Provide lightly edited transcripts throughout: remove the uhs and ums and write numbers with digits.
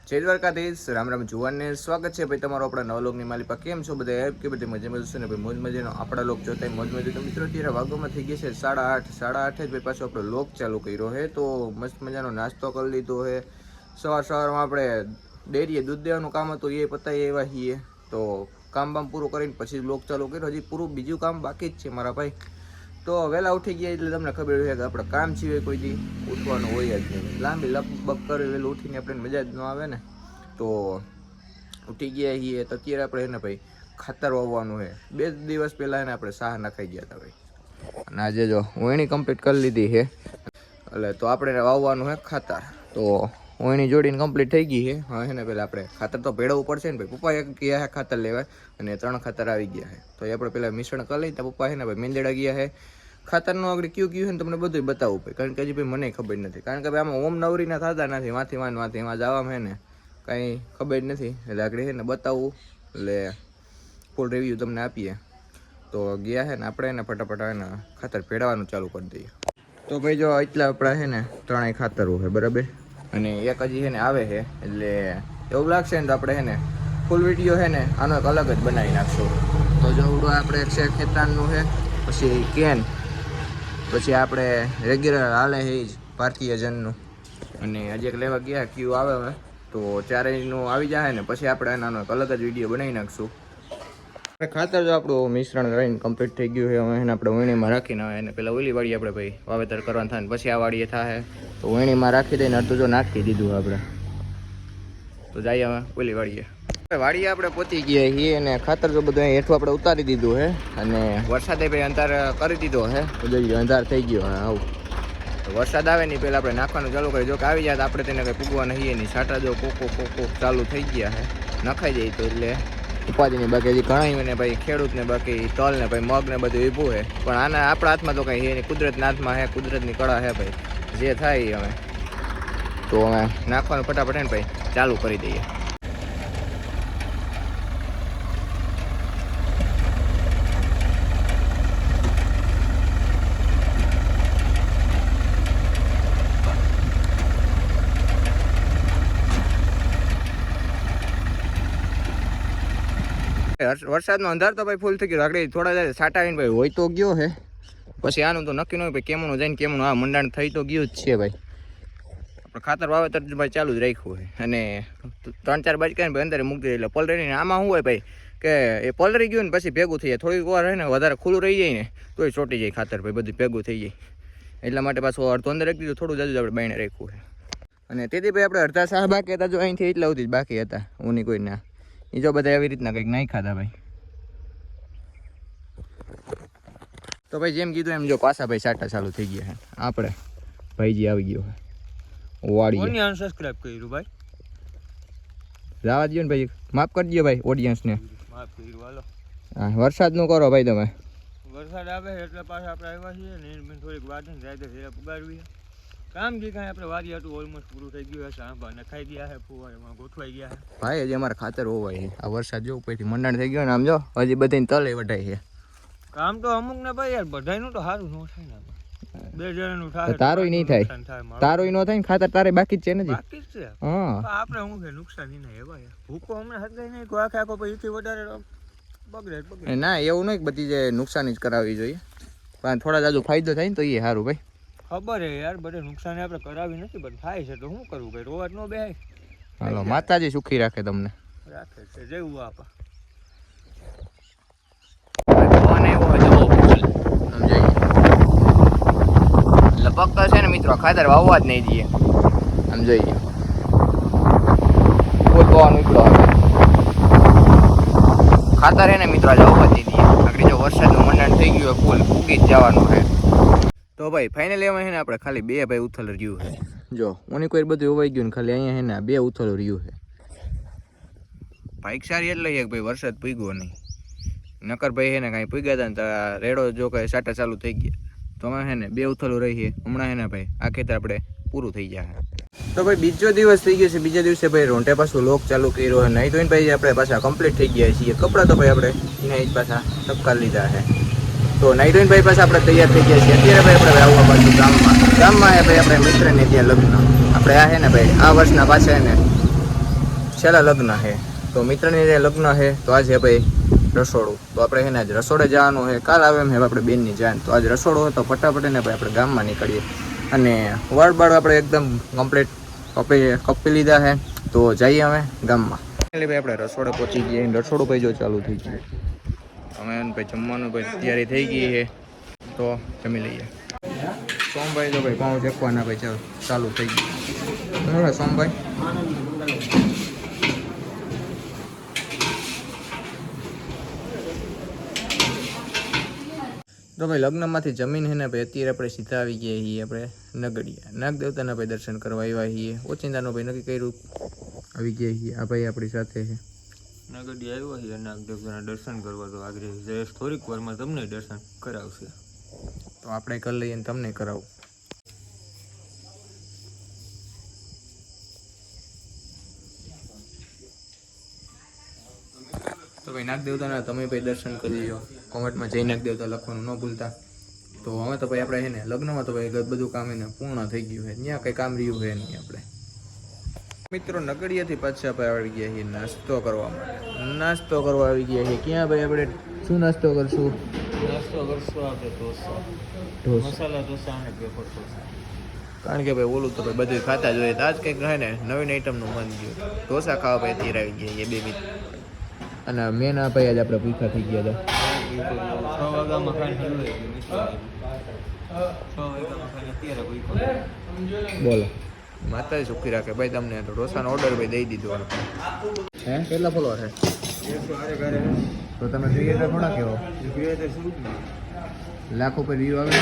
જય દ્વારકાધીશ, રામ રામ જુવાનને સ્વાગત છે ભાઈ તમારો આપણા નવા લોકની માલિકા. કેમ છો બધા? કે બધી મજામાં જશે ને ભાઈ? મોજ મજાનો આપણા લોક જોતા મોજ મજા. તો મિત્રો અત્યારે વાગોમાં થઈ ગયા છે 8:30 જ ભાઈ. પાછો આપણો લોક ચાલુ કર્યો છે તો મસ્ત મજાનો નાસ્તો કરી લીધો છે. સવારમાં આપણે ડેરીએ દૂધ દેવાનું કામ હતું એ પતાવી આવ્યા છીએ. તો કામ પૂરું કરીને પછી લોક ચાલુ કર્યો. હજી પૂરું બીજું કામ બાકી જ છે મારા ભાઈ. તો વહેલા ઉઠી ગયા એટલે તમને ખબર છે કે આપણે કામ સિવાય કોઈ દી ઉઠવાનું હોય જ નહીં. લાંબી લપબપ કરી વહેલું ઉઠીને આપણે મજા જ ન આવે ને. તો ઉઠી ગયા છીએ તો અત્યારે આપણે એને ભાઈ ખાતર વાવવાનું છે. 2 દિવસ પહેલાં એને આપણે સાહ નખાઈ ગયા હતા ભાઈ. અને આજે જો ઓયણી કમ્પ્લીટ કરી લીધી છે એટલે તો આપણે વાવવાનું છે ખાતર. તો ઓયણી જોડીને કમ્પ્લીટ થઈ ગઈ છે. હા એને પહેલાં આપણે ખાતર તો ભેળવવું પડશે ને ભાઈ. પપ્પા એક ગયા છે ખાતર લેવા અને 3 ખાતર આવી ગયા છે. તો એ આપણે પહેલાં મિશ્રણ કરી લઈએ. તો પપ્પા છે ને ભાઈ મેંદેડા ગયા છે. ખાતરનું આગળ કયું છે ને તમને બધું બતાવવું પડે કારણ કે હજી ભાઈ મને ખબર નથી. કારણ કે ભાઈ આમાં ઓમ નવરીના થતા નથી. વાંથી એમાં જવામાં છે ને કાંઈ ખબર નથી એટલે આગળ છે ને બતાવવું એટલે ફૂલ રિવ્યૂ તમને આપીએ. તો ગયા છે ને આપણે એને ફટાફટ એને ખાતર ભેળવવાનું ચાલુ કરી દઈએ. તો ભાઈ જો એટલા આપણા છે ને 3 ખાતરો છે બરાબર. અને એક હજી છે ને આવે છે એટલે એવું લાગશે ને તો આપણે છે ને ફૂલ વિડીયો છે ને આનો એક અલગ જ બનાવી નાખશું. તો જો આપણે એક છે ખેતાનનું છે, પછી કેન, પછી આપણે રેગ્યુલર હાલે છે જ ભારતીય જનનું, અને હજી એક લેવા ગયા ક્યુ આવે હવે. તો ચારેયનું આવી જાય ને પછી આપણે એનાનો એક અલગ જ વિડીયો બનાવી નાખશું. ખાતર જો આપણું મિશ્રણ રહીને કમ્પ્લીટ થઈ ગયું છે. હવે એને આપણે વણીમાં રાખીને આવે એને પહેલાં ઓલી વાડીએ આપણે ભાઈ વાવેતર કરવાનું થાય ને પછી આ વાડીએ થાય. તો વણીમાં રાખી દઈને અડધું જો નાખી દીધું આપણે. તો જઈએ હવે ઓલી વાડીએ. વાડીએ આપણે પહોંચી ગયા છીએ અને ખાતર જો બધું હેઠું આપણે ઉતારી દીધું છે. અને વરસાદે ભાઈ અંધાર કરી દીધો છે. જોઈ અંધાર થઈ ગયો હા આવું. વરસાદ આવે નહીં પહેલાં આપણે નાખવાનું ચાલુ કરીએ. જો કે આવી જાય તો આપણે તેને કંઈ પૂગવા નહીં નહીં. છાંટા જો કોકો ચાલુ થઈ ગયા છે. નખાઈ જાય તો એટલે ઉપાધિની બાકી હજી ઘણા ને ભાઈ ખેડૂતને બાકી તલ ને ભાઈ મગ ને બધું ઊભું છે. પણ આના આપણા હાથમાં તો કંઈ છે નહીં. કુદરતના હાથમાં છે, કુદરતની કળા છે ભાઈ. જે થાય અમે તો અમે નાખવાનું ફટાફટ ને ભાઈ ચાલુ કરી દઈએ. વરસાદનો અંધાર તો ભાઈ ફૂલ થઈ ગયો. આગળ થોડા જાય છાંટા આવીને ભાઈ હોય તો ગયો છે. પછી આનું તો નક્કી ન હોય ભાઈ કેમનું જાય ને કેમનું આ મંડાણ થઈ તો ગયું જ છે ભાઈ. આપણે ખાતર વાવેતર ભાઈ ચાલુ જ રાખ્યું છે. અને 3-4 બાજકા ને ભાઈ અંદર મૂકી દે એટલે પલરી ને આમાં શું હોય ભાઈ કે એ પલરી ગયું ને પછી ભેગું થઈ જાય. થોડીક વાર હોય ને વધારે ખુલ્લું રહી જાય ને તોય ચોટી જાય ખાતર ભાઈ બધું ભેગું થઈ જાય. એટલા માટે પાછું અડધું અંદર રાખી દીધું. થોડું જાજુ આપણે બાઈને રાખ્યું છે. અને તેથી ભાઈ આપણે અડધા સાહ બાકી હતા જો અહીંથી એટલા સુધી જ બાકી હતા. હું નહીં કોઈ ના એ જો બધા એવી રીતના કંઈક નહીં ખાતા ભાઈ. તો ભાઈ જેમ કીધું એમ જો પાછા ભાઈ સાટા ચાલુ થઈ ગયા છે. આપણે ભાઈજી આવી ગયો છે વાડી. ઓડિયન્સ સબસ્ક્રાઇબ કર્યું ભાઈ. જવા દો ને ભાઈ, માફ કરી દો ભાઈ ઓડિયન્સને. માફ કર્યું હાલો. હા વરસાદનું કરો ભાઈ તમે. વરસાદ આવે એટલે પાછા આપણે આવ્યા છીએ ને એને થોડીક વાત ને જાય તો પુગાડવી કામ જે કાંઈ આપણે વાડી હતું ઓલમોસ્ટ પૂરું થઈ ગયું હશે. આંબા નખાઈ ગયા છે, ફુવારામાં ગોઠવાઈ ગયા છે ભાઈ. હજી અમારે ખાતર હોવાય છે. આ વરસાદ જો ઉપરથી મંડાણ થઈ ગયો ને આમ જો હજી બધાને તલે વઢાય છે. કામ તો અમુક ને ભાઈ યાર બધાયનું તો સારું ન થાય ને. 2 જણાનું થાય તારોય નહીં થાય. તારોય ન થાય ને ખાતર તારે બાકી જ છે ને જી. બાકી જ છે. હા આપણે શું છે નુકસાન નહીં એવા યાર. ભૂકો હમણાં હદાય નહીં કોઈ આખો પછી વધારે બગડે. ના એવું નહીં બધી જે નુકસાન જ કરાવવી જોઈએ. પણ થોડા જાજુ ફાયદો થાય ને તો એ સારું ભાઈ. ખબર હે યાર બધે નુકસાન આપણે કરાવી નથી પણ થાય છે તો શું કરવું ભાઈ. રોજ નો બે હાલો માતાજી સુખી રાખે તમને. રાખે છે જેવું આપા. લપક છે ને મિત્રો ખાતર વાવવા જ નહીં દઈએ. આમ જોઈએ ફૂલ પવન ઉપડો ખાતર હે ને મિત્રો આજે આવવા જ દઈએ. આગળ જો વરસાદનું મંડાણ થઈ ગયું ફૂલ ઉગી જ જવાનું છે. તો ભાઈ ફાઇનલી એમાં છે ને આપણે ખાલી 2 ભાઈ ઉથલ રહ્યું છે. જો ઓની કોઈ બધું હોવાઈ ગયું ને ખાલી અહીંયા છે ને 2 ઉથલ રહ્યું છે. બાઇક સારી એટલે એક ભાઈ વરસાદ પૂગ્યો નહીં. નકર ભાઈ છે ને કાંઈ પૂગ્યા હતા ને તો રેડો જો કાંઈ સાટા ચાલુ થઈ ગયા. તો અમે છે ને 2 ઉથલો રહી છે હમણાં છે ને ભાઈ આ ખેતર આપણે પૂરું થઈ જાય. તો ભાઈ બીજો દિવસ થઈ ગયો છે. બીજા દિવસે ભાઈ રોંઢે પાછું લોક ચાલુ કર્યો હોય નહીં તો ભાઈ આપણે પાછા કમ્પ્લીટ થઈ ગયા છીએ. કપડાં તો ભાઈ આપણે એના જ પાછા ટપકા લીધા છે. તો નાઇટ ભાઈ પાસે આપણે તૈયાર થઈ ગયા છીએ. અત્યારે ભાઈ આપણે આવવા પાછું ગામમાં ભાઈ આપણે મિત્રને ત્યાં લગ્ન આપણે આ છે ને ભાઈ આ વર્ષના પાછા ને છેલ્લા લગ્ન છે તો મિત્રની જે લગ્ન છે તો આજે ભાઈ રસોડું તો આપણે છે ને આજ રસોડે જવાનું છે. કાલ આવે એમ હે આપણે બેનની જાન તો આજ રસોડું હોય તો ફટાફટ ને ભાઈ આપણે ગામમાં નીકળીએ અને વાળ બાળ આપણે એકદમ કમ્પ્લીટ કપી લીધા છે તો જઈએ અમે ગામમાં. એટલે ભાઈ આપણે રસોડે પહોંચી ગઈએ. રસોડું ભાઈ જો ચાલુ થઈ ગયું અમે ભાઈ જમવાનું ભાઈ તૈયારી થઈ ગઈ છે તો જમી લઈએ. સોમભાઈ તો ભાઈ પાઉં ચેકવાના ભાઈ ચાલુ થઈ ગયું બરાબર સોમભાઈ. તો ભાઈ લગ્નમાંથી જમીન છે ને ભાઈ અત્યારે આપણે સીધા આવી ગયા છીએ આપણે નગડિયા નાગ દેવતાના ભાઈ દર્શન કરવા આવ્યા છીએ. ઓચિંતાનું ભાઈ નક્કી કર્યું આવી ગયા છીએ. આ ભાઈ આપણી સાથે છે નગડી આવ્યા છીએ નાગ દેવતાના દર્શન કરવા તો આગ્રહ જયેશ થોડીક વારમાં તમને દર્શન કરાવશે તો આપણે કરી લઈએ ને તમને કરાવું. તો ભાઈ નાગ દેવતાના તમે ભાઈ દર્શન કરી લો. કોમેન્ટમાં જય નાગ દેવતા લખવાનું ન ભૂલતા. તો હવે તો ભાઈ આપણે છે ને લગ્નમાં તો ભાઈ બધું કામ એને પૂર્ણ થઈ ગયું છે. ત્યાં કંઈ કામ રહ્યું છે નહીં આપણે. મિત્રો નગડિયાથી પાછા આપણે આવી ગયા છીએ નાસ્તો કરવા માટે. નાસ્તો કરવા આવી ગયા છીએ. ક્યાં ભાઈ આપણે શું નાસ્તો કરશું? નાસ્તો કરશું આપણે ઢોસા મસાલા ઢોસા અને પેપર ઢોસા. કારણ કે ભાઈ ઓલું તો ભાઈ બધું ખાતા જ હોય તો આજ કંઈક છે ને નવીન આઈટમનું મન ગયું. ઢોસા ખાવા ભાઈ અત્યારે આવી ગયા એ બે મિનિટ. અને મેન આ ભાઈ આજે આપણે ભૂખા થઈ ગયા હતા. 6 વાગ્યામાં ખાઈને બોલો માતાજી સુખી રાખે ભાઈ. તમને તો ઢોસાનો ઓર્ડર ભાઈ દઈ દીધો. હે કેટલા ફોલોવર છે? તો તમે ક્રિએટર થોડા કેવો લાખ ઉપર વ્યૂ આવે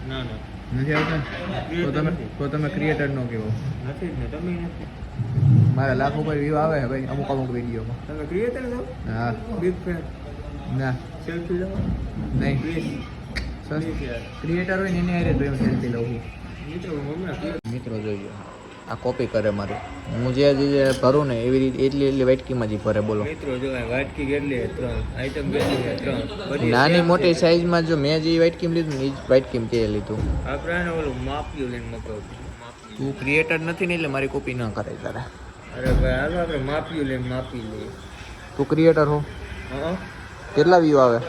ના ના નથી આવતા તો તમે ક્રિએટર નો કેવો નથી જ ને તમે નથી. મારા લાખ ઉપર વ્યૂ આવે છે ભાઈ અમુક અમુક વિડીયોમાં. તમે ક્રિએટર છો? હા બિગ ફેન. ના સેલ્ફી લો નહીં ક્રિએટર હોય ને એની હારે તો સેલ્ફી લઉં છું. મિત્રો જોઈ આ કોપી કરે મારી. હું જે ભરું ને એવી રીતે એટલી વાટકીમાં જ ભરે. બોલો મિત્રો જો વાટકી કેટલી 3 આઈટમ કેટલી છે 3 બધી નાની મોટી સાઈઝમાં જો મેં જે વાટકીમ લીધું ને એ જ વાટકીમ તે લીધું. આપણે ઓલું માપ્યું લઈને મગાવું. તું ક્રિએટર નથી ને એટલે મારી કોપી ન કરાય તારે. અરે ભાઈ હાલો આપણે માપ્યું લઈને માપી લઈએ. તું ક્રિએટર હો? હા કેટલા વ્યૂ આવે?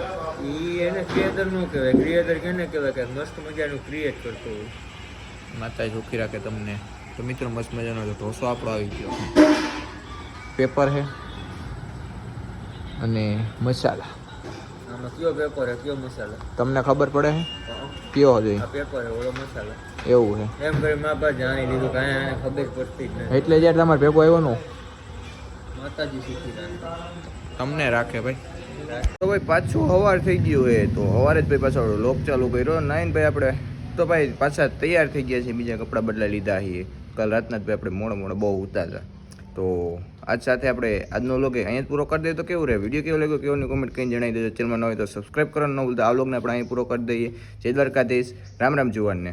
ઈ એને ક્રિએટર નો કહેવાય. ક્રિએટર કેને કહેવાય કે મસ્ત મજાનું ક્રિએટ કરતો હોય. માતા સુખી રાખે તમને. તો મિત્રો મસ્ત મજાનો ઢોસો આપણો આવી ગયો. પેપર છે અને મસાલા. આમાં કયો પેપર હે કયો મસાલા તમને ખબર પડે છે કયો જોઈએ? આ પેપર હે ઓલો મસાલા એવું છે એમ કરી મા બા જાણી લીધું કે આને ખબર પડતી જ નથી. એટલે જ્યારે તમારે ભેગો આવ્યો નો માતાજી શીખી નાખે તમને રાખે ભાઈ. તો ભાઈ પાછું સવાર થઈ ગયું હોય તો સવારે જ ભાઈ પાછો લોક ચાલુ કર્યો. નાઈન ભાઈ આપણે તો ભાઈ પાછા તૈયાર થઈ ગયા છીએ. બીજા કપડાં બદલા લીધા છીએ. કાલ રાતના જ ભાઈ આપણે મોડો બહુ ઉતારતા. તો આજ સાથે આપણે આજનો વ્લોગ અહીંયા જ પૂરો કરી દઈએ. તો કેવું રહે વિડીયો કેવો લાગ્યો કેવું કોમેન્ટ કરીને જણાવી દેજો. ચેનલમાં ન હોય તો સબસ્ક્રાઈબ કરવાનું ન ભૂલતા. આ વ્લોગને આપણે અહીં પૂરો કરી દઈએ. જય દ્વારકાધીશ. રામ રામ જુવાનને.